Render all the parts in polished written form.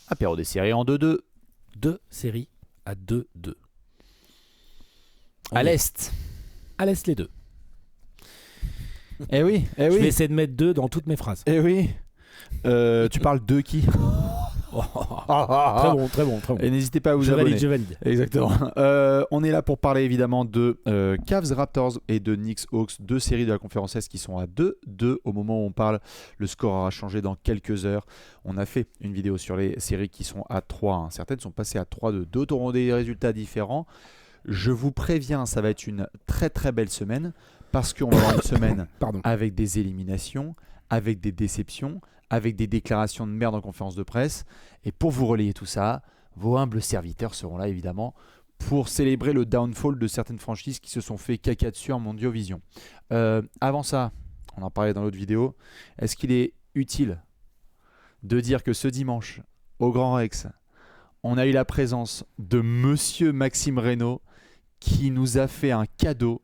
Apéro des séries en 2-2. 2 séries à 2-2. À l'Est. À l'Est, les deux. Eh oui, eh Je vais oui. essayer de mettre 2 dans toutes mes phrases. Eh oui. Tu parles de qui? Très bon, très bon, très bon. Et n'hésitez pas à vous Je abonner. valide, je valide. Exactement. On est là pour parler évidemment de Cavs Raptors et de Knicks Hawks, deux séries de la conférence Est qui sont à 2-2 au moment où on parle. Le score aura changé dans quelques heures. On a fait une vidéo sur les séries qui sont à 3. Hein. Certaines sont passées à 3-2. D'autres auront des résultats différents. Je vous préviens, ça va être une très très belle semaine parce qu'on va avoir une semaine avec des éliminations, avec des déceptions, avec des déclarations de merde en conférence de presse. Et pour vous relayer tout ça, vos humbles serviteurs seront là évidemment pour célébrer le downfall de certaines franchises qui se sont fait caca dessus en Mondiovision. Avant ça, on en parlait dans l'autre vidéo, est-ce qu'il est utile de dire que ce dimanche, au Grand Rex, on a eu la présence de Monsieur Maxime Reynaud qui nous a fait un cadeau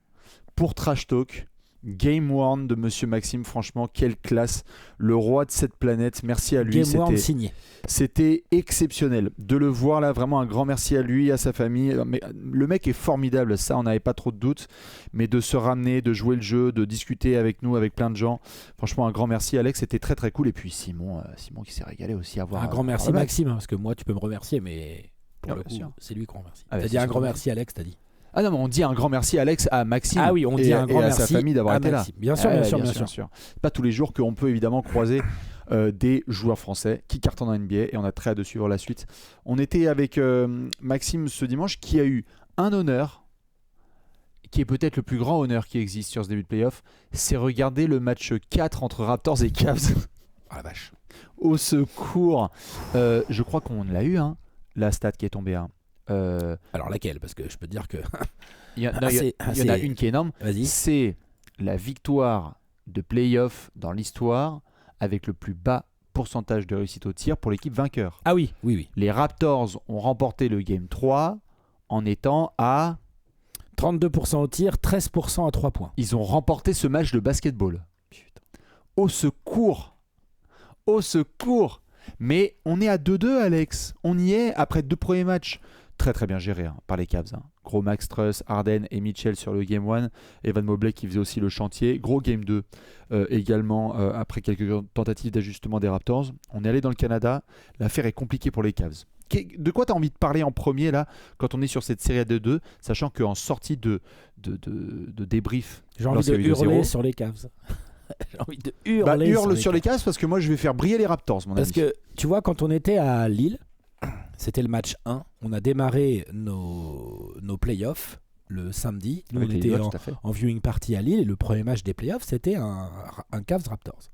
pour Trash Talk. Game Worn de Monsieur Maxime, franchement, quelle classe. Le roi de cette planète, merci à lui. Game Worn signé. C'était exceptionnel de le voir là, vraiment un grand merci à lui, à sa famille. Mais le mec est formidable, ça on n'avait pas trop de doutes. Mais de se ramener, de jouer le jeu, de discuter avec nous, avec plein de gens. Franchement, un grand merci Alex, c'était très très cool. Et puis Simon qui s'est régalé aussi à voir. Un grand merci Maxime, parce que moi tu peux me remercier, mais pour le coup, c'est lui qu'on remercie. T'as dit un grand merci Alex, t'as dit. Ah non, mais on dit un grand merci Alex à Maxime. Ah oui, on dit un grand merci à sa famille d'avoir été Maxime. là. Bien sûr, bien sûr. Pas tous les jours qu'on peut évidemment croiser des joueurs français qui cartonnent en NBA et on a très hâte de suivre la suite. On était avec Maxime ce dimanche qui a eu un honneur qui est peut-être le plus grand honneur qui existe sur ce début de playoff, c'est regarder le match 4 entre Raptors et Cavs. Ah la vache. Au secours. Je crois qu'on l'a eu, hein, la stat qui est tombée. Hein. Alors laquelle? Parce que je peux te dire que il y en a une qui est énorme. Vas-y. C'est la victoire de playoff dans l'histoire avec le plus bas pourcentage de réussite au tir pour l'équipe vainqueur. Ah oui. Les Raptors ont remporté le Game 3 en étant à 32% au tir, 13% à 3 points. Ils ont remporté ce match de basketball. Putain. Au secours. Mais on est à 2-2 Alex. On y est après 2 premiers matchs. Très très bien géré par les Cavs. Hein. Gros Max Truss, Harden et Mitchell sur le Game 1. Evan Mobley qui faisait aussi le chantier. Gros Game 2 également après quelques tentatives d'ajustement des Raptors. On est allé dans le Canada. L'affaire est compliquée pour les Cavs. De quoi tu as envie de parler en premier là quand on est sur cette série à 2-2, sachant qu'en sortie de débrief, j'ai envie de hurler sur les Cavs. J'ai envie de hurler hurle sur les Cavs parce que moi je vais faire briller les Raptors mon ami. Parce que tu vois, quand on était à Lille, c'était le match 1. On a démarré nos playoffs le samedi. Nous, on était en viewing party à Lille. Et le premier match des playoffs, c'était un Cavs Raptors.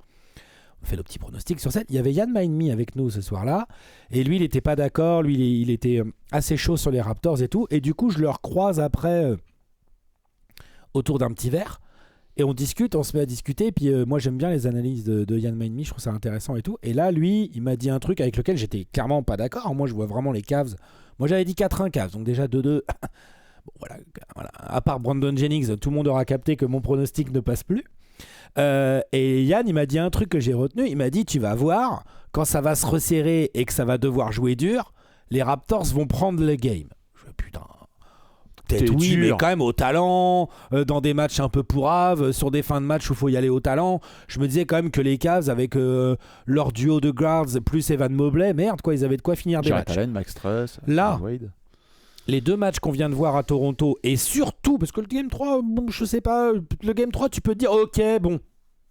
On fait nos petits pronostics sur ça. Il y avait Yann Mainmi avec nous ce soir-là. Et lui, il n'était pas d'accord. Lui, il était assez chaud sur les Raptors et tout. Et du coup, je le recroise après autour d'un petit verre. Et on discute, on se met à discuter. Et puis moi, j'aime bien les analyses de Yann Mainmi. Je trouve ça intéressant et tout. Et là, lui, il m'a dit un truc avec lequel j'étais clairement pas d'accord. Moi, je vois vraiment les Cavs. Moi, j'avais dit 4-1 Cavs. Donc déjà 2-2. Bon, voilà. À part Brandon Jennings, tout le monde aura capté que mon pronostic ne passe plus. Et Yann, il m'a dit un truc que j'ai retenu. Il m'a dit, tu vas voir, quand ça va se resserrer et que ça va devoir jouer dur, les Raptors vont prendre le game. Je dis, putain... Peut-être oui, mais quand même au talent, dans des matchs un peu pourraves, sur des fins de match où il faut y aller au talent. Je me disais quand même que les Cavs, avec leur duo de guards plus Evan Mobley, merde, quoi, ils avaient de quoi finir des matchs. Allen, Max Truss, là, Wade. Les 2 matchs qu'on vient de voir à Toronto, et surtout, parce que le Game 3, bon, je sais pas, le Game 3, tu peux te dire, ok, bon,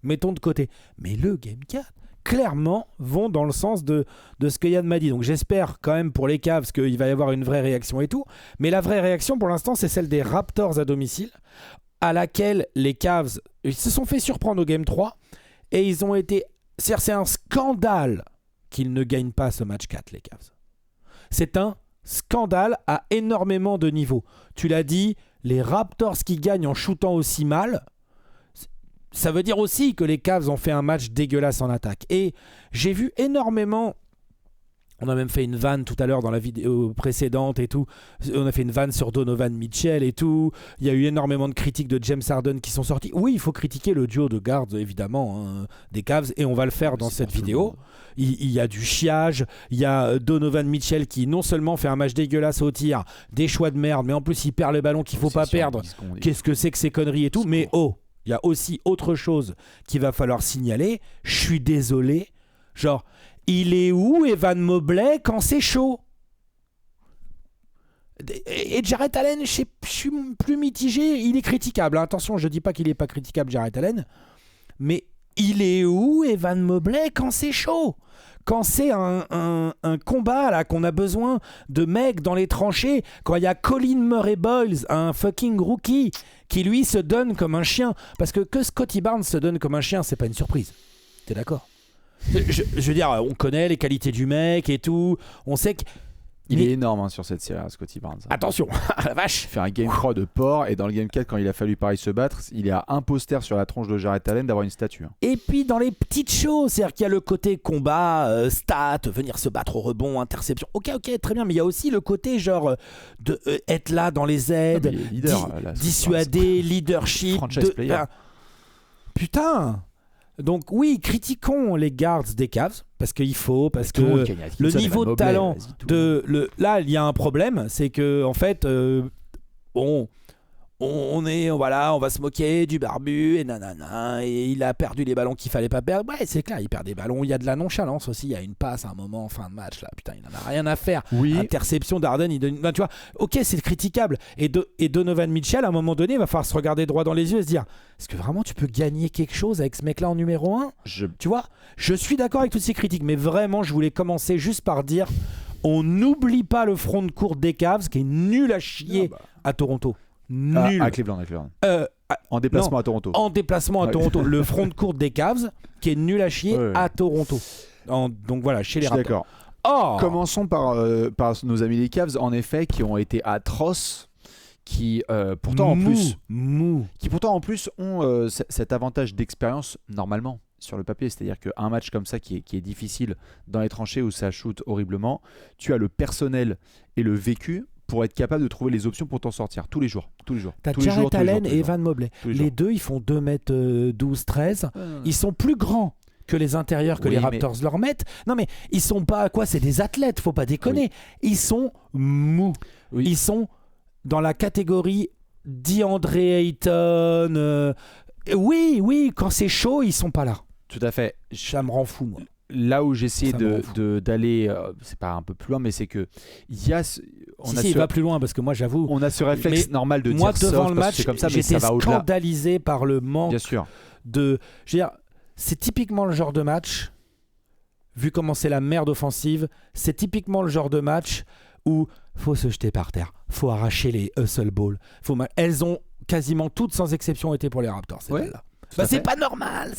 mettons de côté. Mais le Game 4, clairement, vont dans le sens de ce que Yann m'a dit. Donc j'espère quand même pour les Cavs qu'il va y avoir une vraie réaction et tout. Mais la vraie réaction pour l'instant, c'est celle des Raptors à domicile, à laquelle les Cavs ils se sont fait surprendre au Game 3 et ils ont été... C'est un scandale qu'ils ne gagnent pas ce match 4, les Cavs. C'est un scandale à énormément de niveaux. Tu l'as dit, les Raptors qui gagnent en shootant aussi mal... Ça veut dire aussi que les Cavs ont fait un match dégueulasse en attaque. Et j'ai vu énormément On a même fait une vanne tout à l'heure dans la vidéo précédente et tout. On a fait une vanne sur Donovan Mitchell et tout. Il y a eu énormément de critiques de James Harden qui sont sorties. Oui, il faut critiquer le duo de guards, évidemment, des Cavs, et on va le faire dans cette vidéo. Il y a du chiage. Il y a Donovan Mitchell qui non seulement fait un match dégueulasse au tir, des choix de merde, mais en plus il perd le ballon qu'il faut pas perdre. Qu'est-ce que c'est que ces conneries et tout. Mais il y a aussi autre chose qu'il va falloir signaler. Je suis désolé. Genre... Il est où Evan Mobley quand c'est chaud? Et Jarrett Allen, je suis plus mitigé. Il est critiquable. Attention, je dis pas qu'il est pas critiquable, Jarrett Allen. Mais il est où Evan Mobley quand c'est chaud? Quand c'est un combat là, qu'on a besoin de mecs dans les tranchées, quand il y a Colin Murray Boyles, un fucking rookie, qui lui se donne comme un chien. Parce que Scottie Barnes se donne comme un chien, c'est pas une surprise. T'es d'accord? Je veux dire, on connaît les qualités du mec et tout. On sait que. Il est énorme sur cette série, Scottie Barnes. Attention, la vache. Il fait un game 3 de porc, et dans le game 4, quand il a fallu pareil se battre, il y a un poster sur la tronche de Jarrett Allen d'avoir une statue. Et puis dans les petites choses, c'est-à-dire qu'il y a le côté combat, stats, venir se battre au rebond, interception. Ok, très bien, mais il y a aussi le côté genre de être là dans les aides, dissuader, leadership. Franchise player. Putain. Donc oui, critiquons les guards des Cavs parce qu'il faut, parce que le niveau de talent là il y a un problème, c'est que en fait on va se moquer du barbu et nanana, et il a perdu les ballons qu'il fallait pas perdre. Ouais, c'est clair, il perd des ballons. Il y a de la nonchalance aussi. Il y a une passe à un moment en fin de match là. Putain, il en a rien à faire. Oui. Interception d'Harden, tu vois. Ok, c'est critiquable. Et Donovan Mitchell, à un moment donné, il va falloir se regarder droit dans les yeux et se dire: est-ce que vraiment tu peux gagner quelque chose avec ce mec-là en numéro 1 ? Tu vois, je suis d'accord avec toutes ces critiques, mais vraiment, je voulais commencer juste par dire: on n'oublie pas le front de court des Cavs qui est nul à chier à Toronto. Nul. À Cleveland. En déplacement à Toronto. En déplacement à Toronto. Le front de court des Cavs qui est nul à chier à Toronto. Donc voilà, chez les Raptors. D'accord. Commençons par nos amis les Cavs, en effet, qui ont été atroces, qui pourtant en plus ont cet avantage d'expérience normalement sur le papier, c'est-à-dire qu'un match comme ça qui est difficile dans les tranchées où ça shoot horriblement, tu as le personnel et le vécu pour être capable de trouver les options pour t'en sortir tous les jours. T'as Jarrett Allen et Evan Mobley. Les deux, ils font 2m12-13. Ils sont plus grands que les intérieurs que les Raptors leur mettent. Non mais ils sont pas c'est des athlètes, faut pas déconner. Ils sont mous. Ils sont dans la catégorie DeAndre Ayton. Oui, quand c'est chaud, ils sont pas là. Tout à fait. Ça me rend fou, moi. Là où j'essaie d'aller, c'est pas un peu plus loin, mais c'est que il y a. Il va plus loin parce que moi j'avoue. On a ce réflexe normal de moi, dire devant le match, comme ça, j'étais scandalisé par le manque. Bien sûr. Je veux dire, c'est typiquement le genre de match, vu comment c'est la merde offensive, c'est typiquement le genre de match où faut se jeter par terre, faut arracher les hustle balls. Elles ont quasiment toutes sans exception été pour les Raptors. C'est pas normal.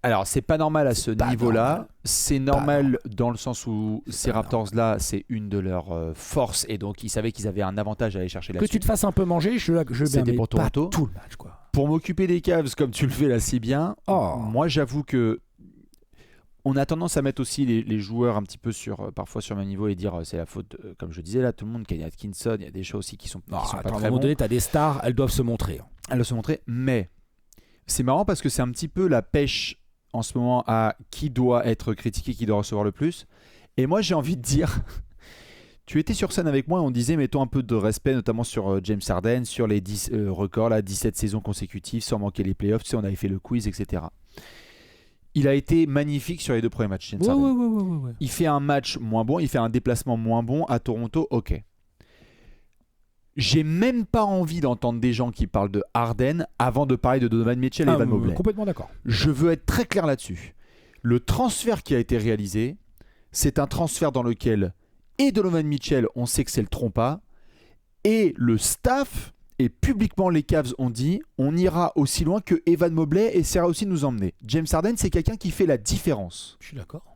Alors c'est pas normal à ce niveau-là. C'est normal dans le sens où ces Raptors-là, c'est une de leurs forces, et donc ils savaient qu'ils avaient un avantage à aller chercher là-dessus. Que tu te fasses un peu manger, c'était pour Toronto. Pas tout le match, quoi. Pour m'occuper des Cavs comme tu le fais là si bien, moi j'avoue que on a tendance à mettre aussi les joueurs un petit peu parfois sur le même niveau et dire c'est la faute, comme je disais là, tout le monde, Kenny Atkinson, il y a des choses aussi qui sont pas très bons. À un moment donné, t'as des stars, elles doivent se montrer. Mais c'est marrant parce que c'est un petit peu la pêche en ce moment à qui doit être critiqué, qui doit recevoir le plus. Et moi, j'ai envie de dire, tu étais sur scène avec moi et on disait mettons un peu de respect, notamment sur James Harden, sur les 10 records, là, 17 saisons consécutives sans manquer les playoffs. Tu sais, on avait fait le quiz, etc. Il a été magnifique sur les 2 premiers matchs. James Harden. Ouais. Il fait un match moins bon, il fait un déplacement moins bon à Toronto, ok. J'ai même pas envie d'entendre des gens qui parlent de Harden avant de parler de Donovan Mitchell et Evan Mobley. Complètement d'accord. Je veux être très clair là-dessus. Le transfert qui a été réalisé, c'est un transfert dans lequel et Donovan Mitchell, on sait que c'est le trompa, et le staff et publiquement les Cavs ont dit on ira aussi loin que Evan Mobley essaiera aussi de nous emmener. James Harden, c'est quelqu'un qui fait la différence. Je suis d'accord.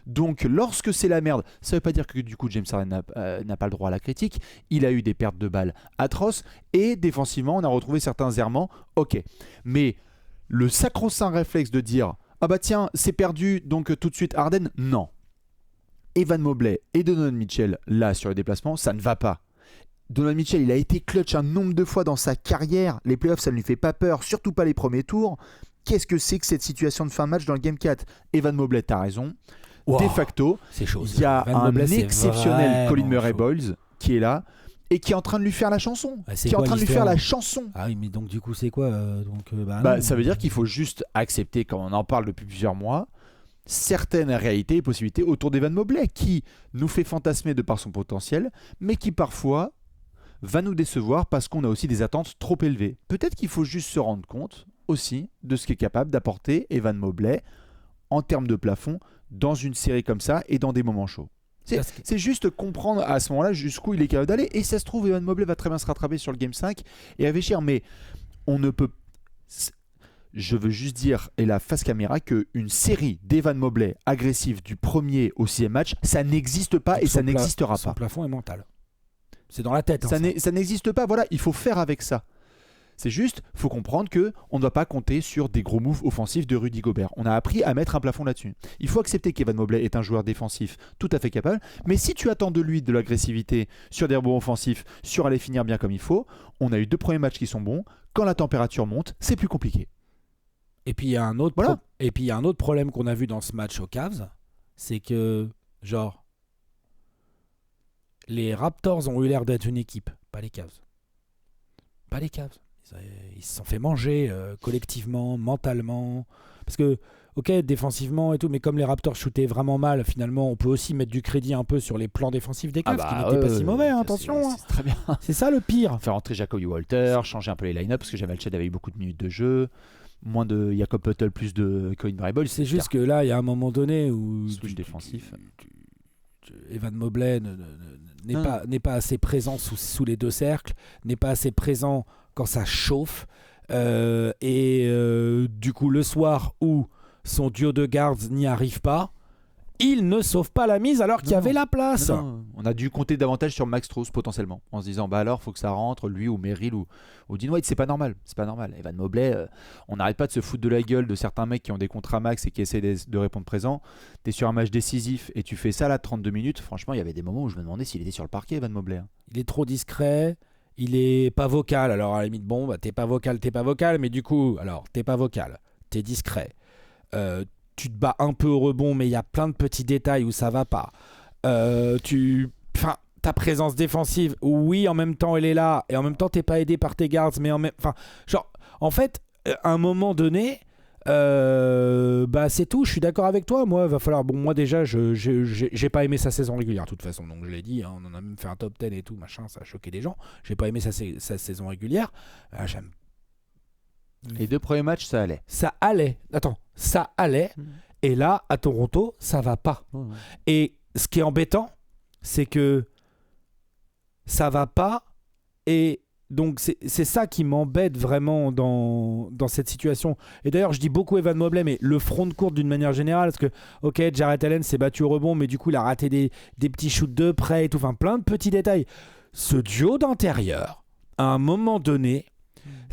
Donc lorsque c'est la merde, ça ne veut pas dire que du coup James Harden n'a pas le droit à la critique. Il a eu des pertes de balles atroces et défensivement on a retrouvé certains errements, ok. Mais le sacro-saint réflexe de dire ah bah tiens c'est perdu donc tout de suite Harden, non. Evan Mobley et Donovan Mitchell, là, sur le déplacement, ça ne va pas. Donovan Mitchell, il a été clutch un nombre de fois dans sa carrière. Les playoffs, ça ne lui fait pas peur, surtout pas les premiers tours. Qu'est-ce que c'est que cette situation de fin de match dans le Game 4 ? Evan Mobley, t'as raison. Wow, de facto, il y a un exceptionnel Colin Murray-Boyles qui est là et qui est en train de lui faire la chanson. Ah oui, mais donc du coup, c'est quoi ça veut dire qu'il faut juste accepter, comme on en parle depuis plusieurs mois, certaines réalités et possibilités autour d'Evan Mobley qui nous fait fantasmer de par son potentiel, mais qui parfois va nous décevoir parce qu'on a aussi des attentes trop élevées. Peut-être qu'il faut juste se rendre compte aussi de ce qu'est capable d'apporter Evan Mobley en termes de plafond dans une série comme ça et dans des moments chauds. C'est juste comprendre à ce moment-là jusqu'où il est capable d'aller. Et ça se trouve, Evan Mobley va très bien se rattraper sur le Game 5 et réfléchir. Mais on ne peut... Je veux juste dire, et la face caméra, qu'une série d'Evan Mobley agressif du premier au 6e match, ça n'existe pas et ça n'existera pas. Son plafond est mental. C'est dans la tête. Ça n'existe pas. Voilà, il faut faire avec ça. C'est juste, il faut comprendre qu'on ne doit pas compter sur des gros moves offensifs de Rudy Gobert. On a appris à mettre un plafond là-dessus. Il faut accepter qu'Evan Mobley est un joueur défensif tout à fait capable, mais si tu attends de lui de l'agressivité sur des rebonds offensifs, sur aller finir bien comme il faut, on a eu 2 premiers matchs qui sont bons. Quand la température monte, c'est plus compliqué. Et puis il y a un autre problème qu'on a vu dans ce match aux Cavs, c'est que les Raptors ont eu l'air d'être une équipe, pas les Cavs. Ils se sont fait manger collectivement, mentalement. Parce que, ok, défensivement et tout, mais comme les Raptors shootaient vraiment mal, finalement, on peut aussi mettre du crédit un peu sur les plans défensifs des Cavs, qui n'étaient pas si mauvais, attention. C'est très bien. C'est ça le pire. Faire rentrer Jacoby Walter, changer un peu les line-up, parce que Jamal Chad avait eu beaucoup de minutes de jeu. Moins de Jakob Poeltl, plus de Colin Murray-Boyles. C'est juste que là, il y a un moment donné où... Switch défensif. Evan Mobley n'est pas assez présent sous les 2 cercles, n'est pas assez présent quand ça chauffe. Du coup, le soir où son duo de guards n'y arrive pas, il ne sauve pas la mise alors qu'il y avait la place. Non. On a dû compter davantage sur Max Strus potentiellement, en se disant alors faut que ça rentre, lui ou Merrill ou Dean White. C'est pas normal. Evan Mobley, on n'arrête pas de se foutre de la gueule de certains mecs qui ont des contrats max et qui essaient de répondre présent. T'es sur un match décisif et tu fais ça là 32 minutes. Franchement, il y avait des moments où je me demandais s'il était sur le parquet, Evan Mobley. Il est trop discret. Il est pas vocal. Alors à la limite, t'es pas vocal, mais du coup, alors t'es pas vocal, t'es discret. Tu te bats un peu au rebond, mais il y a plein de petits détails où ça va pas. Ta présence défensive, oui, en même temps elle est là, et en même temps t'es pas aidé par tes guards, mais en fait, à un moment donné, c'est tout. Je suis d'accord avec toi. Moi, va falloir. Bon, moi déjà, j'ai pas aimé sa saison régulière de toute façon. Donc je l'ai dit, on en a même fait un top 10 et tout, machin, ça a choqué des gens. J'ai pas aimé sa saison régulière. J'aime. Les 2 premiers matchs, ça allait. Ça allait. Et là, à Toronto, ça va pas. Et ce qui est embêtant, c'est que ça va pas. Et donc, c'est ça qui m'embête vraiment dans cette situation. Et d'ailleurs, je dis beaucoup Evan Mobley, mais le front de court d'une manière générale, parce que, ok, Jarrett Allen s'est battu au rebond, mais du coup, il a raté des petits shoots de près et tout. Enfin, plein de petits détails. Ce duo d'intérieur, à un moment donné,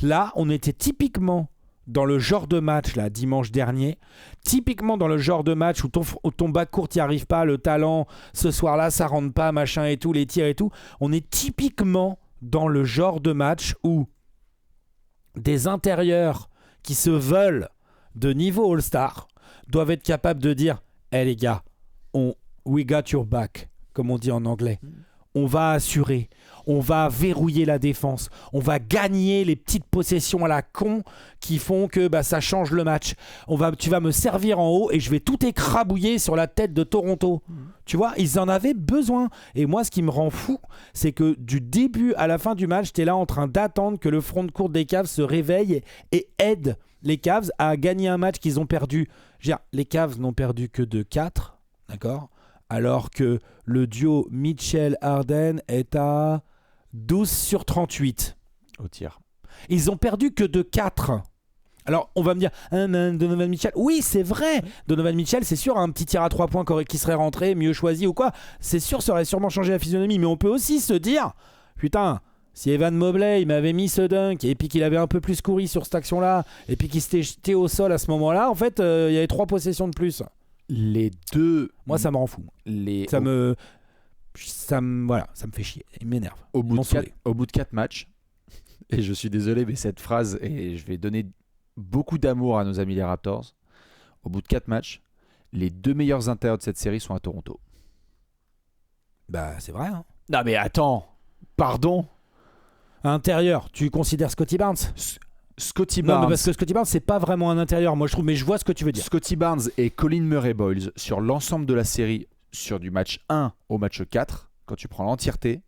là, on était typiquement dans le genre de match, là, dimanche dernier, typiquement dans le genre de match où ton backcourt n'y arrive pas, le talent, ce soir-là, ça rentre pas, machin et tout, les tirs et tout. On est typiquement dans le genre de match où des intérieurs qui se veulent de niveau All-Star doivent être capables de dire « Hey les gars, we got your back », comme on dit en anglais. On va assurer, on va verrouiller la défense, on va gagner les petites possessions à la con qui font que ça change le match. Tu vas me servir en haut et je vais tout écrabouiller sur la tête de Toronto. Tu vois, ils en avaient besoin. Et moi, ce qui me rend fou, c'est que du début à la fin du match, t'es là en train d'attendre que le front de court des Cavs se réveille et aide les Cavs à gagner un match qu'ils ont perdu. Les Cavs n'ont perdu que de 4, d'accord ? Alors que le duo Mitchell-Harden est à 12 sur 38 au tir. Ils ont perdu que de 4. Alors, on va me dire, Donovan Mitchell, oui, c'est vrai. Donovan Mitchell, c'est sûr, un petit tir à 3 points qui serait rentré, mieux choisi ou quoi. C'est sûr, ça aurait sûrement changé la physionomie. Mais on peut aussi se dire, putain, si Evan Mobley, il m'avait mis ce dunk, et puis qu'il avait un peu plus couru sur cette action-là, et puis qu'il s'était jeté au sol à ce moment-là, en fait, il y avait 3 possessions de plus. Les deux. Moi, ça me rend fou. Ça me fait chier. Il m'énerve. Au bout de 4 matchs, et je suis désolé, mais cette phrase, et je vais donner beaucoup d'amour à nos amis les Raptors. Au bout de 4 matchs, les 2 meilleurs intérieurs de cette série sont à Toronto. Bah, c'est vrai. Hein. Non, mais attends. Pardon. Intérieur, tu considères Scottie Barnes ? Scottie Barnes. Non, mais parce que Scottie Barnes, c'est pas vraiment un intérieur, moi je trouve, mais je vois ce que tu veux dire. Scottie Barnes et Colin Murray-Boyles sur l'ensemble de la série, sur du match 1 au match 4, quand tu prends l'entièreté,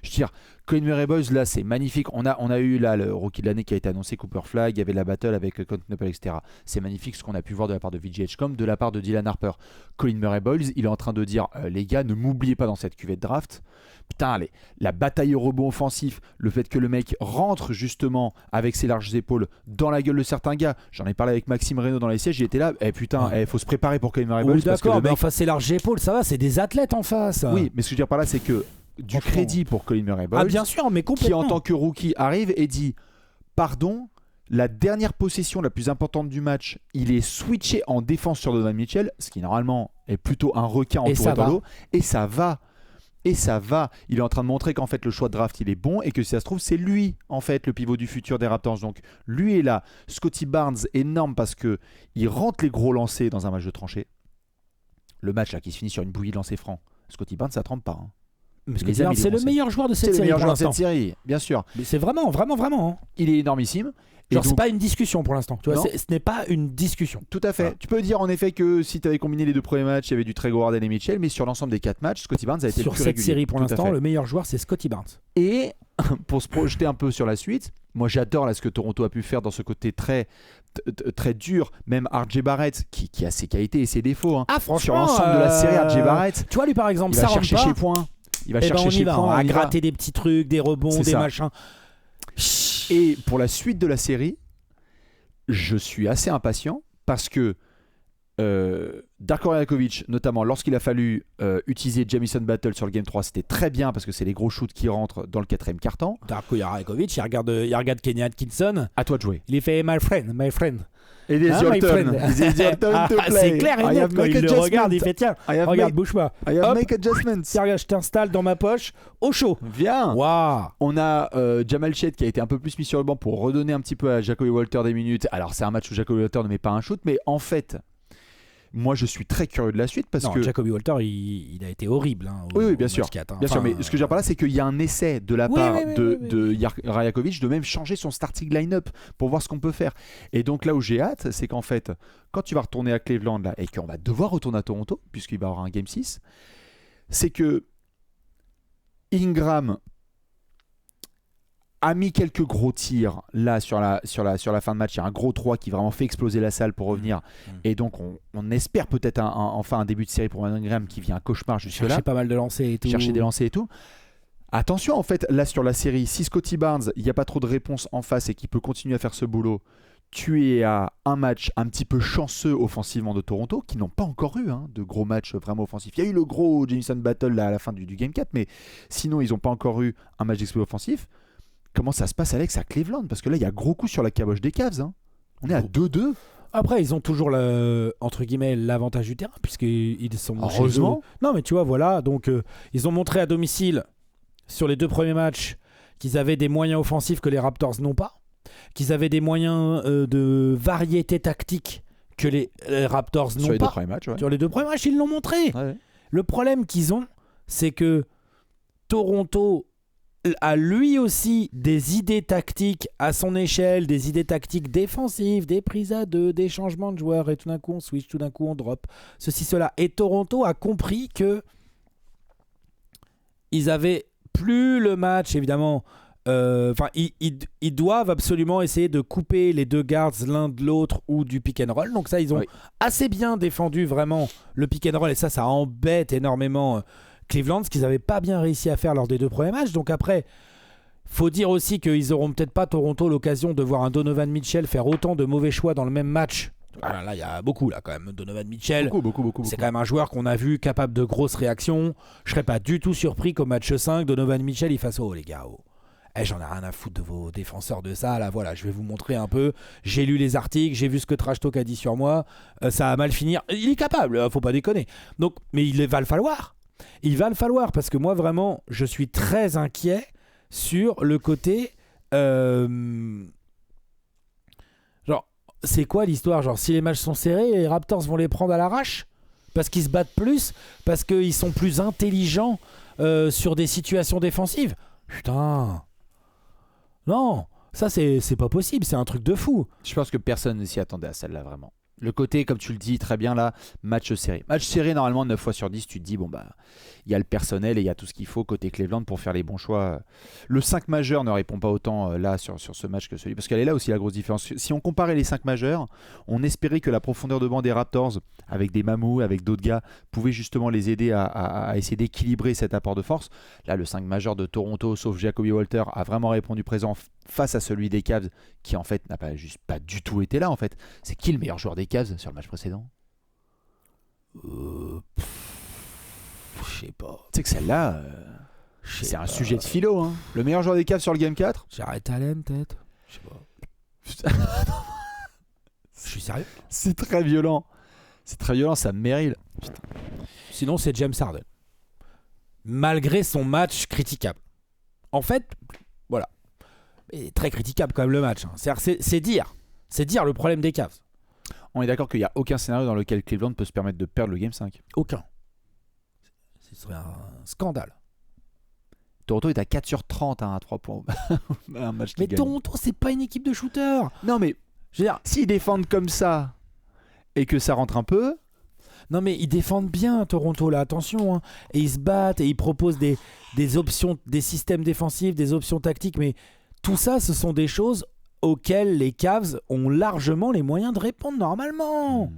je veux dire, Colin Murray-Boyles, là, c'est magnifique. On a eu là le rookie de l'année qui a été annoncé, Cooper Flag, il y avait la battle avec Continental, etc. C'est magnifique ce qu'on a pu voir de la part de VJ comme de la part de Dylan Harper. Colin Murray-Boyles, il est en train de dire les gars, ne m'oubliez pas dans cette cuvée de draft. Putain, la bataille au rebond offensif, le fait que le mec rentre justement avec ses larges épaules dans la gueule de certains gars. J'en ai parlé avec Maxime Reynaud dans les sièges, il était là. Putain, faut se préparer pour Colin Murray-Boyles. Oui, d'accord, mais enfin, ses larges épaules, ça va, c'est des athlètes en face. Oui, mais ce que je veux dire par là, c'est que du crédit pour Colin Murray-Boyles, bien sûr, mais complètement. qui en tant que rookie arrive et dit pardon, la dernière possession la plus importante du match, il est switché en défense sur Donovan Mitchell, ce qui normalement est plutôt un requin entouré dans l'eau, et ça va. Il est en train de montrer qu'en fait le choix de draft il est bon et que si ça se trouve c'est lui en fait le pivot du futur des Raptors. Donc lui est là. Scottie Barnes énorme parce que il rentre les gros lancers dans un match de tranchée. Le match là qui se finit sur une bouillie de lancers francs. Scottie Barnes ça trempe pas. Hein. C'est le meilleur joueur de cette série. C'est le meilleur joueur de cette série, bien sûr. Mais c'est vraiment. Hein. Il est énormissime. Genre, c'est pas une discussion pour l'instant. Tu vois, ce n'est pas une discussion. Tout à fait. Ah. Tu peux dire en effet que si tu avais combiné les 2 premiers matchs, il y avait du Trey Gordon et Mitchell, mais sur l'ensemble des 4 matchs, Scottie Barnes a été le plus régulier. Sur cette série, pour l'instant, le meilleur joueur, c'est Scottie Barnes. Et pour se projeter un peu sur la suite, moi j'adore là, ce que Toronto a pu faire dans ce côté très dur. Même RJ Barrett, qui a ses qualités et ses défauts. Hein. Ah, franchement, sur l'ensemble de la série, RJ Barrett. Tu vois, lui par exemple, il va chercher chez points. Il va chercher chez points. À gratter des petits trucs, des rebonds, des machins. Et pour la suite de la série, je suis assez impatient parce que Darko Rajakovic, notamment lorsqu'il a fallu utiliser Jamison Battle sur le Game 3, c'était très bien parce que c'est les gros shoots qui rentrent dans le 4e quart-temps. Darko Rajakovic, il regarde Kenny Atkinson. À toi de jouer. Il fait my friend. It is your turn. It is your turn to play. C'est clair et net quand il le regarde, il fait tiens, regarde, bouge-moi. I have make adjustments. Tiens, je t'installe dans ma poche, au chaud. Viens. Wow. On a Jamal Shead qui a été un peu plus mis sur le banc pour redonner un petit peu à Jacoby Walter des minutes. Alors c'est un match où Jacoby Walter ne met pas un shoot, mais en fait, moi je suis très curieux de la suite parce que Jacoby Walter il a été horrible. Hein, oui, bien sûr. Bien sûr, mais ce que je veux dire par là, c'est qu'il y a un essai de la part de Rajakovic de même changer son starting line-up pour voir ce qu'on peut faire. Et donc là où j'ai hâte, c'est qu'en fait, quand tu vas retourner à Cleveland là, et qu'on va devoir retourner à Toronto, puisqu'il va y avoir un Game 6, c'est que Ingram a mis quelques gros tirs là sur la fin de match. Il y a un gros 3 qui vraiment fait exploser la salle pour revenir. Et donc on espère peut-être enfin un début de série pour Ingram qui vient un cauchemar jusque là. Chercher pas mal de lancers et tout. Chercher des lancers et tout. Attention en fait là sur la série, si Scottie Barnes il n'y a pas trop de réponses en face et qu'il peut continuer à faire ce boulot, tu es à un match un petit peu chanceux offensivement de Toronto qui n'ont pas encore eu de gros matchs vraiment offensifs. Il y a eu le gros Jamison Battle là, à la fin du Game 4, mais sinon ils n'ont pas encore eu un match d'exploit offensif. Comment ça se passe, Alex, à Cleveland? Parce que là, il y a gros coup sur la caboche des Cavs. Hein. On est à 2-2. Après, ils ont toujours entre guillemets l'avantage du terrain puisqu'ils sont. Heureusement. Non, mais tu vois, voilà. Donc, ils ont montré à domicile sur les 2 premiers matchs qu'ils avaient des moyens offensifs que les Raptors n'ont pas, qu'ils avaient des moyens de variété tactique que les Raptors n'ont pas. Sur les 2 premiers matchs, ouais. Sur les 2 premiers matchs, ils l'ont montré. Ouais. Le problème qu'ils ont, c'est que Toronto a lui aussi des idées tactiques à son échelle, des idées tactiques défensives, des prises à 2, des changements de joueurs, et tout d'un coup on switch, tout d'un coup on drop, ceci, cela. Et Toronto a compris que ils avaient plus le match, évidemment. Ils doivent absolument essayer de couper les 2 guards l'un de l'autre ou du pick and roll. Donc ça, ils ont assez bien défendu vraiment le pick and roll, et ça embête énormément Cleveland, ce qu'ils n'avaient pas bien réussi à faire lors des 2 premiers matchs. Donc après, faut dire aussi qu'ils n'auront peut-être pas, Toronto, l'occasion de voir un Donovan Mitchell faire autant de mauvais choix dans le même match. Voilà, là, il y a beaucoup, là, quand même. Donovan Mitchell, beaucoup. C'est quand même un joueur qu'on a vu capable de grosses réactions. Je ne serais pas du tout surpris qu'au match 5, Donovan Mitchell, il fasse « Oh, les gars, oh. J'en ai rien à foutre de vos défenseurs de ça. Là, voilà, je vais vous montrer un peu. J'ai lu les articles, j'ai vu ce que Trash Talk a dit sur moi. Ça va mal finir. Il est capable, faut pas déconner. Donc, mais il va le falloir. Il va le falloir parce que moi, vraiment, je suis très inquiet sur le côté. Genre, c'est quoi l'histoire? Genre, si les matchs sont serrés, les Raptors vont les prendre à l'arrache? Parce qu'ils se battent plus? Parce qu'ils sont plus intelligents sur des situations défensives? Putain. Non, ça c'est pas possible, c'est un truc de fou. Je pense que personne ne s'y attendait à celle-là, vraiment. Le côté, comme tu le dis très bien là, match serré. Match serré, normalement, 9 fois sur 10, tu te dis, bon bah, il y a le personnel et il y a tout ce qu'il faut côté Cleveland pour faire les bons choix. Le 5 majeur ne répond pas autant là sur ce match que celui. Parce qu'elle est là aussi la grosse différence. Si on comparait les 5 majeurs, on espérait que la profondeur de banc des Raptors, avec des Mamou, avec d'autres gars, pouvait justement les aider à essayer d'équilibrer cet apport de force. Là, le 5 majeur de Toronto, sauf Jacoby Walter, a vraiment répondu présent face à celui des Cavs, qui en fait n'a pas du tout été là en fait. C'est qui le meilleur joueur des Cavs sur le match précédent? Je sais pas. Tu sais que celle-là, c'est un sujet de philo. Hein. Le meilleur joueur des Cavs sur le Game 4? J'arrête Allen peut-être. Je sais pas. Je suis sérieux. C'est très violent. C'est très violent, ça Merrill. Putain. Sinon, c'est James Harden. Malgré son match critiquable. En fait, voilà. Et très critiquable quand même le match. Hein. C'est dire le problème des Cavs. On est d'accord qu'il n'y a aucun scénario dans lequel Cleveland peut se permettre de perdre le Game 5. Aucun. Ce serait un scandale. Toronto est à 4 sur 30 à 3 points. Un match mais Toronto, c'est pas une équipe de shooters. Non, mais je veux dire, s'ils défendent comme ça et que ça rentre un peu. Non, mais ils défendent bien Toronto, là, attention. Hein. Et ils se battent et ils proposent des options, des systèmes défensifs, des options tactiques. Mais tout ça, ce sont des choses auxquelles les Cavs ont largement les moyens de répondre normalement.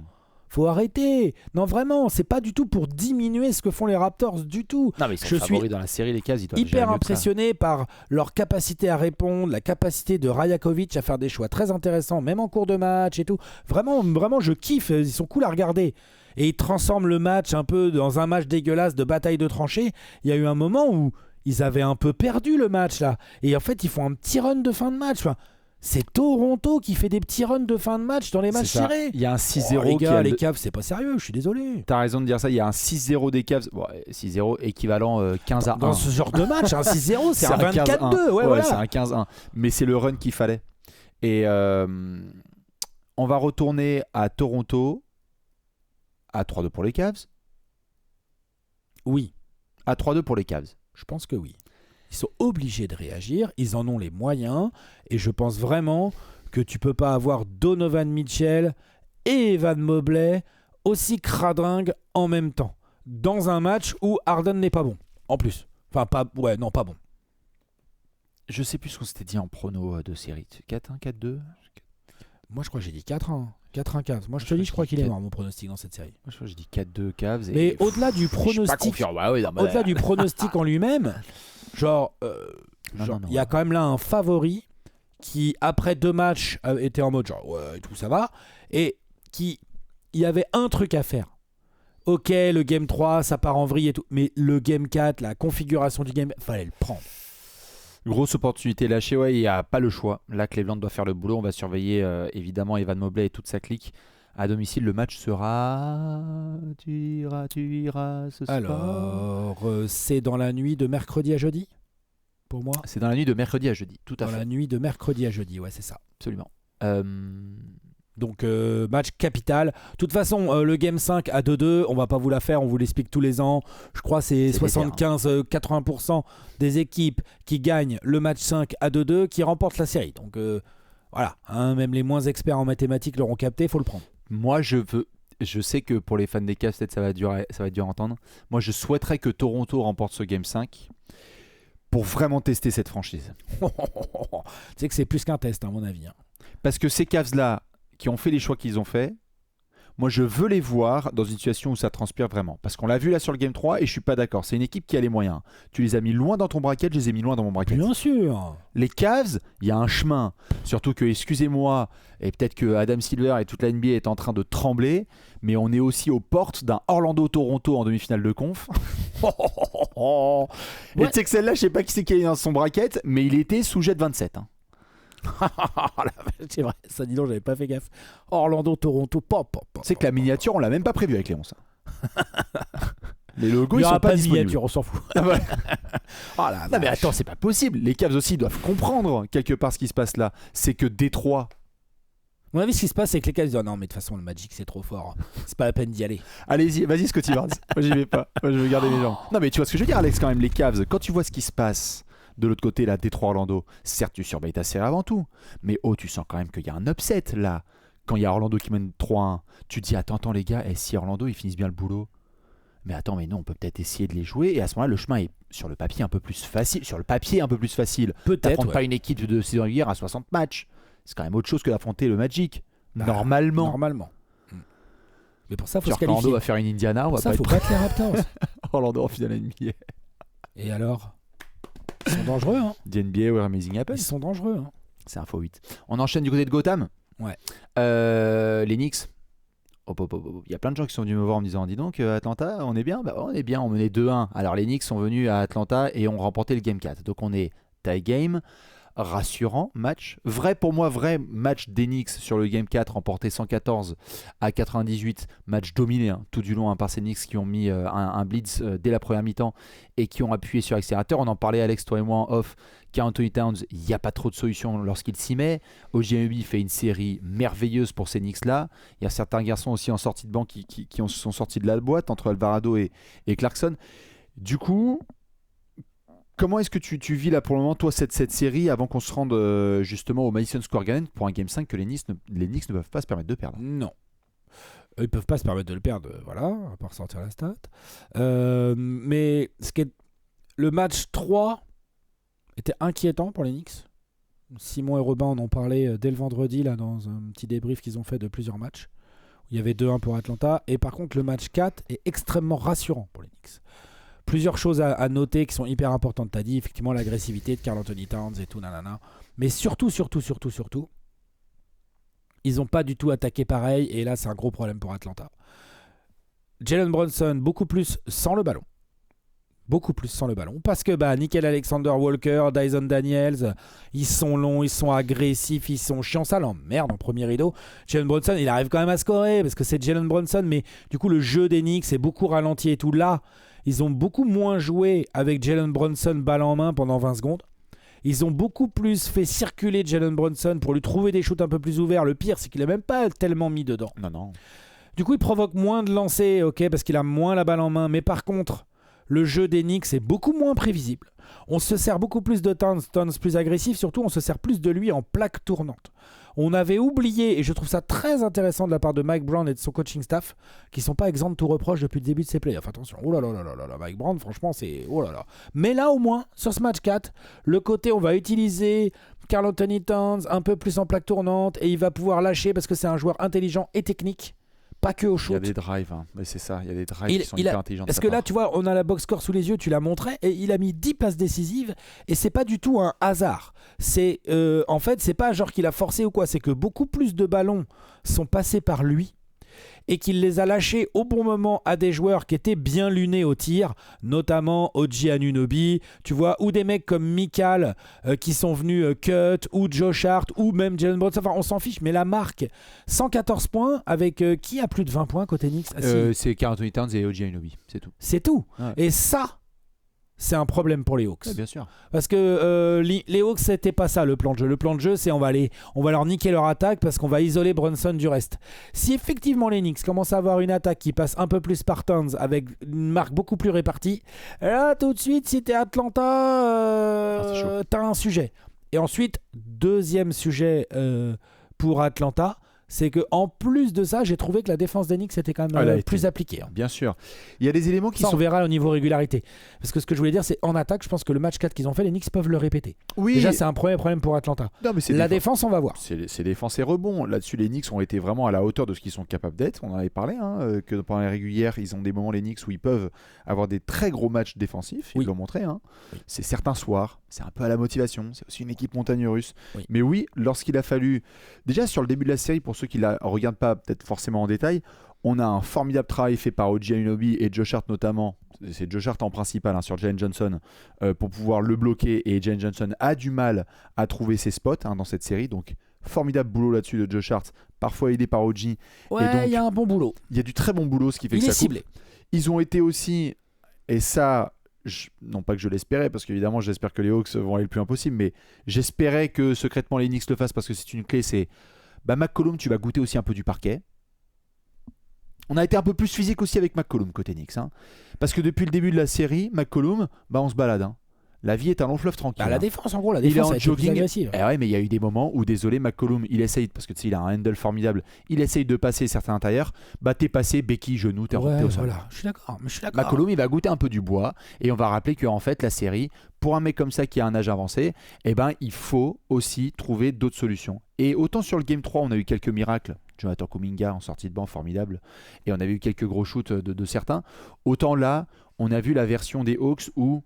Faut arrêter. Non, vraiment, c'est pas du tout pour diminuer ce que font les Raptors du tout. Non, mais ils sont favoris dans la série, les Cavs. Ils doivent hyper impressionné par leur capacité à répondre, la capacité de Rajakovic à faire des choix très intéressants, même en cours de match et tout. Vraiment, vraiment, je kiffe. Ils sont cool à regarder. Et ils transforment le match un peu dans un match dégueulasse de bataille de tranchées. Il y a eu un moment où ils avaient un peu perdu le match là. Et en fait, ils font un petit run de fin de match. Enfin, c'est Toronto qui fait des petits runs de fin de match dans les matchs serrés. Il y a un 6-0. Les gars, les Cavs, c'est pas sérieux, je suis désolé. T'as raison de dire ça, il y a un 6-0 des Cavs. Bon, 6-0 équivalent 15-1. Dans ce genre de match, un 6-0, c'est un 24-2. Ouais, voilà. C'est un 15-1. Mais c'est le run qu'il fallait. Et on va retourner à Toronto. À 3-2 pour les Cavs? Oui. À 3-2 pour les Cavs? Je pense que oui. Ils sont obligés de réagir, ils en ont les moyens, et je pense vraiment que tu peux pas avoir Donovan Mitchell et Evan Mobley aussi cradingues en même temps, dans un match où Harden n'est pas bon, en plus. Enfin, pas bon. Je sais plus ce qu'on s'était dit en prono de série. 4-1, 4-2? Moi, je crois que j'ai dit 4-1. 4-1 Cavs. Moi, je te dis, je crois qu'il est mort, mon pronostic dans cette série. Moi, je crois que j'ai dit 4-2 Cavs. Mais au-delà du pronostic, au-delà du pronostic en lui-même, genre, il y a quand même là un favori qui, après 2 matchs, était en mode genre, ouais, tout ça va, et il y avait un truc à faire. Ok, le game 3, ça part en vrille et tout, mais le game 4, la configuration du game, fallait le prendre. Grosse opportunité lâchée, ouais, il n'y a pas le choix. Là, Cleveland doit faire le boulot. On va surveiller évidemment Evan Mobley et toute sa clique. À domicile, le match sera... Tu iras ce soir. Alors, c'est dans la nuit de mercredi à jeudi, pour moi. C'est dans la nuit de mercredi à jeudi, tout à fait. Dans la nuit de mercredi à jeudi, ouais, c'est ça. Absolument. Donc, match capital. De toute façon, le Game 5 à 2-2, on va pas vous la faire, on vous l'explique tous les ans. Je crois que c'est 75-80% des équipes qui gagnent le match 5 à 2-2 qui remportent la série. Donc, voilà, hein, même les moins experts en mathématiques l'auront capté, il faut le prendre. Moi, je sais que pour les fans des Cavs, peut-être ça va être dur à entendre. Moi, je souhaiterais que Toronto remporte ce Game 5 pour vraiment tester cette franchise. Tu sais que c'est plus qu'un test, à mon avis. Hein. Parce que ces Cavs-là, qui ont fait les choix qu'ils ont fait, moi je veux les voir dans une situation où ça transpire vraiment. Parce qu'on l'a vu là sur le Game 3 et je suis pas d'accord. C'est une équipe qui a les moyens. Tu les as mis loin dans ton bracket, je les ai mis loin dans mon bracket. Bien sûr. Les Cavs, il y a un chemin. Surtout que, excusez-moi, et peut-être que Adam Silver et toute la NBA est en train de trembler, mais on est aussi aux portes d'un Orlando-Toronto en demi-finale de conf. Oh. Ouais. Et tu sais que celle-là, je sais pas qui c'est qui est dans son bracket, mais il était sous jet de 27. Hein. C'est vrai, ça dis donc, j'avais pas fait gaffe. Orlando, Toronto, pop. C'est que la miniature, on l'a même pas prévu avec Léon, ça. Les logos, Il y ils aura sont pas de disponibles. miniature, on s'en fout. Non mais attends, c'est pas possible. Les Cavs aussi doivent comprendre quelque part ce qui se passe là. C'est que Détroit. À mon avis, ce qui se passe, c'est que les Cavs disent non, mais de toute façon, le Magic, c'est trop fort. C'est pas la peine d'y aller. Allez-y, vas-y Scotty Barnes. Moi j'y vais pas. Moi je veux garder les gens. Non mais tu vois ce que je veux dire, Alex, quand même, les Cavs, quand tu vois ce qui se passe de l'autre côté, là, Détroit Orlando, certes tu surveilles ta série avant tout, mais tu sens quand même qu'il y a un upset là. Quand il y a Orlando qui mène 3-1, tu te dis attends les gars, et si Orlando ils finissent bien le boulot, mais attends, mais non, on peut peut-être essayer de les jouer. Et à ce moment-là, le chemin est sur le papier un peu plus facile. Peut-être. T'affrontes pas une équipe de saison régulière à 60 matchs. C'est quand même autre chose que d'affronter le Magic. Normalement. Mais pour ça, faut se Orlando qualifier. va faire une Indiana. On va Ça, pas faut être battre les Raptors. Orlando en finale NBA. Et alors, ils sont dangereux, hein. NBA ou Amazing Apple. Ils sont dangereux, hein. C'est un faux 8. On enchaîne du côté de Gotham. Ouais. Les Knicks. Il y a plein de gens qui sont venus me voir en me disant dis donc Atlanta on est bien, on est bien, on menait 2-1. Alors les Knicks sont venus à Atlanta et ont remporté le Game 4, donc on est tie game, rassurant match, vrai match des Knicks sur le Game 4, remporté 114-98, match dominé tout du long par ces Knicks qui ont mis un blitz dès la première mi-temps et qui ont appuyé sur l'accélérateur. On en parlait Alex, toi et moi en off, Karl Anthony Towns, il n'y a pas trop de solutions lorsqu'il s'y met. OG Anunoby fait une série merveilleuse pour ces Knicks-là. Il y a certains garçons aussi en sortie de banc qui sont sortis de la boîte entre Alvarado et Clarkson. Du coup, comment est-ce que tu vis là pour le moment, toi, cette série, avant qu'on se rende justement au Madison Square Garden pour un Game 5 que les Knicks ne peuvent pas se permettre de perdre? Non. Eux, ils peuvent pas se permettre de le perdre, voilà, à part sortir la stat. Mais le match 3 était inquiétant pour les Knicks. Simon et Robin en ont parlé dès le vendredi là, dans un petit débrief qu'ils ont fait de plusieurs matchs. Il y avait 2-1 pour Atlanta. Et par contre, le match 4 est extrêmement rassurant pour les Knicks. Plusieurs choses à noter qui sont hyper importantes. Tu as dit effectivement l'agressivité de Karl Anthony Towns et tout, nanana. Mais surtout, ils n'ont pas du tout attaqué pareil. Et là, c'est un gros problème pour Atlanta. Jalen Brunson, beaucoup plus sans le ballon. Parce que Nickel Alexander-Walker, Dyson Daniels, ils sont longs, ils sont agressifs, ils sont chiants, ça l'emmerde en premier rideau. Jalen Brunson, il arrive quand même à scorer parce que c'est Jalen Brunson, mais du coup le jeu des Knicks est beaucoup ralenti et tout. Là, ils ont beaucoup moins joué avec Jalen Brunson balle en main pendant 20 secondes. Ils ont beaucoup plus fait circuler Jalen Brunson pour lui trouver des shoots un peu plus ouverts. Le pire, c'est qu'il n'a même pas tellement mis dedans. Non. Du coup, il provoque moins de lancers, ok, parce qu'il a moins la balle en main. Mais par contre, le jeu des Knicks est beaucoup moins prévisible. On se sert beaucoup plus de Towns plus agressif. Surtout, on se sert plus de lui en plaque tournante. On avait oublié, et je trouve ça très intéressant de la part de Mike Brown et de son coaching staff, qui sont pas exempts de tout reproche depuis le début de ses playoffs. Attention, oh là là, Mike Brown, franchement, c'est oh là là. Mais là, au moins, sur ce match 4, le côté on va utiliser Karl Anthony Towns un peu plus en plaque tournante, et il va pouvoir lâcher parce que c'est un joueur intelligent et technique. Pas que au shoot. Il y a des drives, mais c'est ça, il y a des drives qui sont hyper intelligents. Parce que là, tu vois, on a la box score sous les yeux, tu la montrais, et il a mis 10 passes décisives, et c'est pas du tout un hasard. C'est en fait, c'est pas genre qu'il a forcé ou quoi, c'est que beaucoup plus de ballons sont passés par lui, et qu'il les a lâchés au bon moment à des joueurs qui étaient bien lunés au tir, notamment OG Anunoby, tu vois, ou des mecs comme Mikal qui sont venus cut, ou Josh Hart, ou même Jalen Brunson, enfin on s'en fiche, mais la marque 114 points avec qui a plus de 20 points côté Knicks? C'est Karl Anthony Towns et OG Anunoby, c'est tout. C'est tout. Ouais. Et ça, c'est un problème pour les Hawks. Ouais, bien sûr. Parce que les Hawks, c'était pas ça le plan de jeu. Le plan de jeu, c'est on va leur niquer leur attaque parce qu'on va isoler Brunson du reste. Si effectivement les Knicks commencent à avoir une attaque qui passe un peu plus par Towns avec une marque beaucoup plus répartie, là tout de suite, si t'es Atlanta, t'as un sujet. Et ensuite, deuxième sujet pour Atlanta, c'est que en plus de ça, j'ai trouvé que la défense des Knicks était quand même plus appliquée. Bien sûr. Il y a des éléments qui ça, sont... on verra au niveau régularité. Parce que ce que je voulais dire, c'est en attaque, je pense que le match 4 qu'ils ont fait, les Knicks peuvent le répéter. Oui. Déjà, c'est un premier problème pour Atlanta. Non, mais la défense, on va voir. C'est défense et rebond. Là-dessus, les Knicks ont été vraiment à la hauteur de ce qu'ils sont capables d'être. On en avait parlé, que pendant les régulières, ils ont des moments, les Knicks, où ils peuvent avoir des très gros matchs défensifs. Ils l'ont montré. Oui. C'est certains soirs. C'est un peu à la motivation. C'est aussi une équipe montagne russe. Oui. Mais oui, lorsqu'il a fallu... Déjà, sur le début de la série, pour ceux qui la regardent pas peut-être forcément en détail, On a un formidable travail fait par OG Anunoby et Josh Hart notamment. C'est Josh Hart en principal sur Jalen Johnson pour pouvoir le bloquer. Et Jalen Johnson a du mal à trouver ses spots dans cette série. Donc, formidable boulot là-dessus de Josh Hart, parfois aidé par OG. Ouais, il y a un bon boulot. Il y a du très bon boulot, ce qui fait que ça ciblé. Ils ont été aussi, et ça, non pas que je l'espérais, parce qu'évidemment j'espère que les Hawks vont aller le plus loin possible, mais j'espérais que secrètement les Knicks le fassent parce que c'est une clé, c'est McCollum, tu vas goûter aussi un peu du parquet. On a été un peu plus physique aussi avec McCollum côté Knicks, parce que depuis le début de la série, McCollum, on se balade. La vie est un long fleuve tranquille. La défense, en gros, la défense a été plus agressive. Ouais, mais il y a eu des moments où, désolé, McCollum, il essaye, parce que il a un handle formidable, il essaye de passer certains intérieurs. T'es passé, béquille, genou, t'es remonté au sol. Voilà, je suis d'accord. McCollum, il va goûter un peu du bois, et on va rappeler qu'en fait, la série, pour un mec comme ça qui a un âge avancé, il faut aussi trouver d'autres solutions. Et autant sur le Game 3, on a eu quelques miracles. Jonathan Kuminga en sortie de banc, formidable. Et on avait eu quelques gros shoots de certains. Autant là, on a vu la version des Hawks où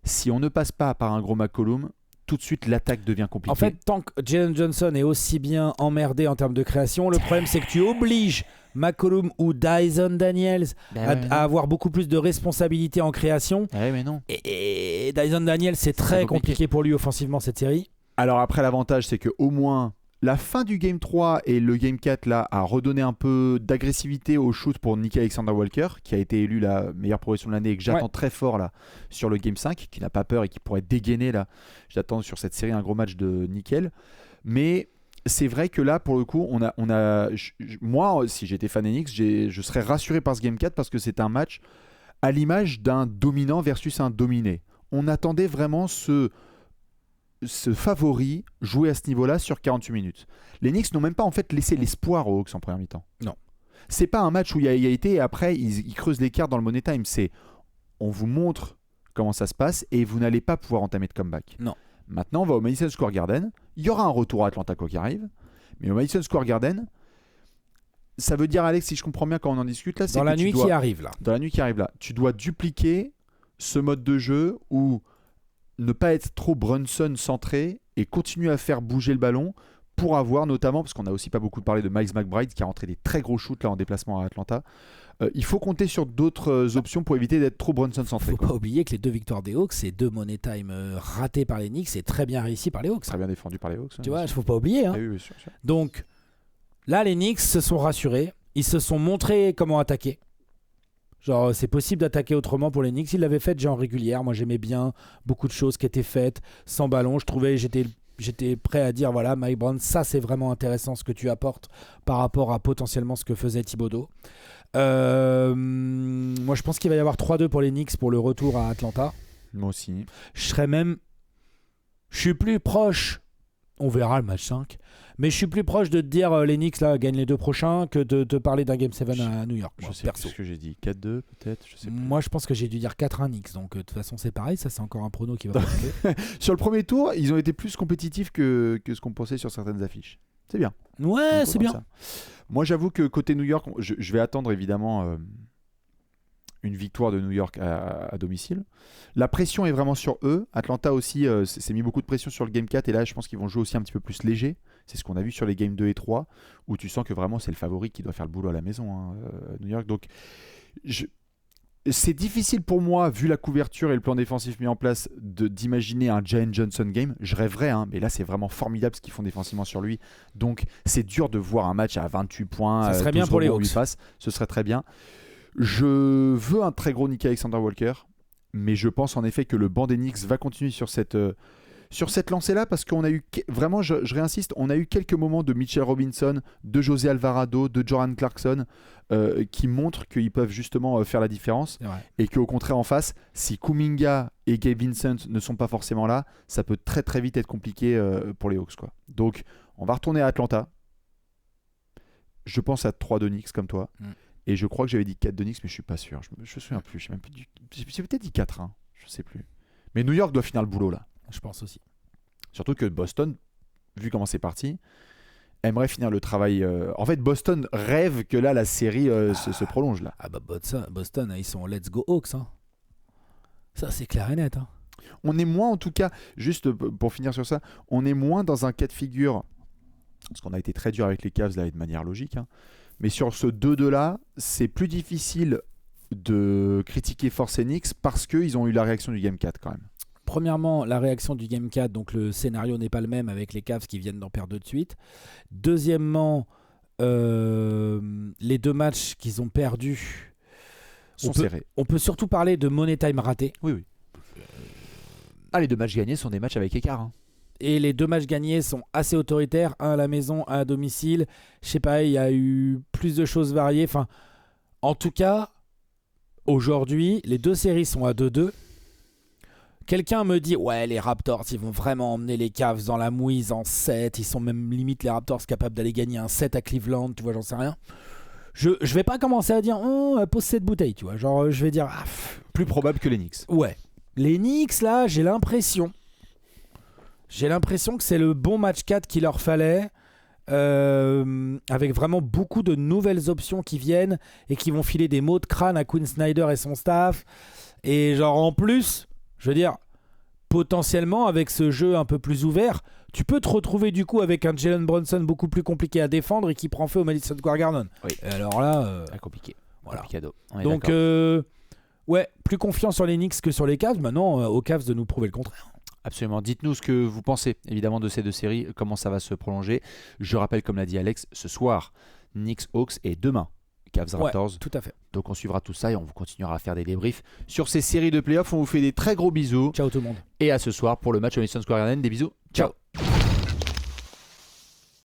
si on ne passe pas par un gros McCollum, tout de suite l'attaque devient compliquée. En fait, tant que Jalen Johnson est aussi bien emmerdé en termes de création, le problème c'est que tu obliges McCollum ou Dyson Daniels à avoir beaucoup plus de responsabilités en création. Mais non. Et Dyson Daniels, c'est très compliqué pour lui offensivement cette série. Alors après, l'avantage c'est qu'au moins la fin du Game 3 et le Game 4 là, a redonné un peu d'agressivité au shoot pour Nickeil Alexander-Walker, qui a été élu la meilleure progression de l'année et que j'attends très fort là, sur le Game 5, qui n'a pas peur et qui pourrait dégainer. Là. J'attends sur cette série un gros match de Nickel. Mais c'est vrai que là, pour le coup, moi, si j'étais fan Knicks, je serais rassuré par ce Game 4 parce que c'est un match à l'image d'un dominant versus un dominé. On attendait vraiment ce favori jouer à ce niveau-là sur 48 minutes. Les Knicks n'ont même pas en fait laissé l'espoir aux Hawks en première mi-temps. Non. C'est pas un match où il y a égalité et après ils creusent l'écart dans le money time. C'est on vous montre comment ça se passe et vous n'allez pas pouvoir entamer de comeback. Non. Maintenant on va au Madison Square Garden. Il y aura un retour à Atlanta quoi qui arrive. Mais au Madison Square Garden, ça veut dire Alex, si je comprends bien quand on en discute là, c'est dans la nuit qui arrive là, tu dois dupliquer ce mode de jeu où ne pas être trop Brunson centré et continuer à faire bouger le ballon pour avoir notamment, parce qu'on n'a aussi pas beaucoup parlé de Miles McBride qui a rentré des très gros shoots là en déplacement à Atlanta, il faut compter sur d'autres options pour éviter d'être trop Brunson centré. Il ne faut pas oublier que les deux victoires des Hawks, c'est deux money time ratés par les Knicks et très bien réussis par les Hawks. Très bien défendu par les Hawks. Tu vois, il ne faut pas oublier. Oui, sûr. Donc là, les Knicks se sont rassurés, ils se sont montrés comment attaquer. Genre, c'est possible d'attaquer autrement pour les Knicks. Ils l'avaient fait déjà en régulière. Moi, j'aimais bien beaucoup de choses qui étaient faites sans ballon. Je trouvais, j'étais prêt à dire, voilà, Mike Brown, ça, c'est vraiment intéressant ce que tu apportes par rapport à potentiellement ce que faisait Thibodeau. Moi, je pense qu'il va y avoir 3-2 pour les Knicks pour le retour à Atlanta. Moi aussi. Je suis plus proche. On verra le match 5. Mais je suis plus proche de te dire les Knicks là, gagnent les deux prochains que de te parler d'un Game 7 à New York. Je sais plus ce que j'ai dit. 4-2 peut-être, je sais plus. Moi je pense que j'ai dû dire 4-1 Knicks. Donc de toute façon c'est pareil. Ça c'est encore un prono qui va passer. Sur le premier tour, ils ont été plus compétitifs que ce qu'on pensait sur certaines affiches. C'est bien. Ouais, c'est bien. Ça. Moi j'avoue que côté New York, je vais attendre évidemment une victoire de New York à domicile. La pression est vraiment sur eux. Atlanta aussi s'est mis beaucoup de pression sur le Game 4 et là je pense qu'ils vont jouer aussi un petit peu plus léger. C'est ce qu'on a vu sur les Game 2 et 3 où tu sens que vraiment c'est le favori qui doit faire le boulot à la maison, New York. Donc c'est difficile pour moi, vu la couverture et le plan défensif mis en place, d'imaginer un Jalen Johnson game. Je rêverais, mais là c'est vraiment formidable ce qu'ils font défensivement sur lui. Donc c'est dur de voir un match à 28 points. Ça serait bien pour les Hawks. Ce serait très bien. Je veux un très gros Nickeil Alexander-Walker, mais je pense en effet que le banc des Knicks va continuer sur cette lancée-là parce qu'on a eu, vraiment, je réinsiste, on a eu quelques moments de Mitchell Robinson, de José Alvarado, de Jordan Clarkson qui montrent qu'ils peuvent justement faire la différence et qu'au contraire en face, si Kuminga et Gabe Vincent ne sont pas forcément là, ça peut très très vite être compliqué pour les Hawks, quoi. Donc on va retourner à Atlanta. Je pense à 3 de Knicks comme toi. Et je crois que j'avais dit 4 de Knicks, mais je suis pas sûr. Je me souviens plus. J'ai peut-être dit 4-1. Je sais plus. Mais New York doit finir le boulot là. Je pense aussi. Surtout que Boston, vu comment c'est parti, aimerait finir le travail. En fait, Boston rêve que là la série se prolonge là. Ah bah Boston, ils sont let's go Hawks. Ça c'est clair et net. On est moins en tout cas, juste pour finir sur ça, on est moins dans un cas de figure, parce qu'on a été très dur avec les Cavs là et de manière logique. Mais sur ce 2-2 là, c'est plus difficile de critiquer Force Enix parce qu'ils ont eu la réaction du Game 4 quand même. Premièrement, la réaction du Game 4, donc le scénario n'est pas le même avec les Cavs qui viennent d'en perdre 2 de suite. Deuxièmement, les 2 matchs qu'ils ont perdus sont serrés. On peut surtout parler de Money Time raté. Oui. Les 2 matchs gagnés sont des matchs avec écart. Hein. Et les 2 matchs gagnés sont assez autoritaires, un à la maison, un à domicile. Je sais pas, il y a eu plus de choses variées. Enfin, en tout cas, aujourd'hui, les 2 séries sont à 2-2. Quelqu'un me dit, ouais, les Raptors, ils vont vraiment emmener les Cavs dans la mouise en 7. Ils sont même limite les Raptors capables d'aller gagner un 7 à Cleveland, tu vois, j'en sais rien. Je vais pas commencer à dire, pose cette bouteille, tu vois. Genre, je vais dire, plus probable que les Knicks. Ouais. Les Knicks, là, j'ai l'impression que c'est le bon match 4 qu'il leur fallait. Avec vraiment beaucoup de nouvelles options qui viennent et qui vont filer des maux de crâne à Quinn Snyder et son staff. Et genre, en plus... Je veux dire, potentiellement, avec ce jeu un peu plus ouvert, tu peux te retrouver du coup avec un Jalen Brunson beaucoup plus compliqué à défendre et qui prend feu au Madison Square Garden. Oui. Et alors là... compliqué. Voilà. Complicado. Donc, ouais, plus confiant sur les Knicks que sur les Cavs. Maintenant, aux Cavs de nous prouver le contraire. Absolument. Dites-nous ce que vous pensez, évidemment, de ces 2 séries, comment ça va se prolonger. Je rappelle, comme l'a dit Alex, ce soir, Knicks Hawks et demain, Cavs Raptors. Ouais, tout à fait. Donc on suivra tout ça et on vous continuera à faire des débriefs sur ces séries de playoffs. On vous fait des très gros bisous. Ciao tout le monde. Et à ce soir pour le match au Madison Square Garden. Des bisous. Ciao.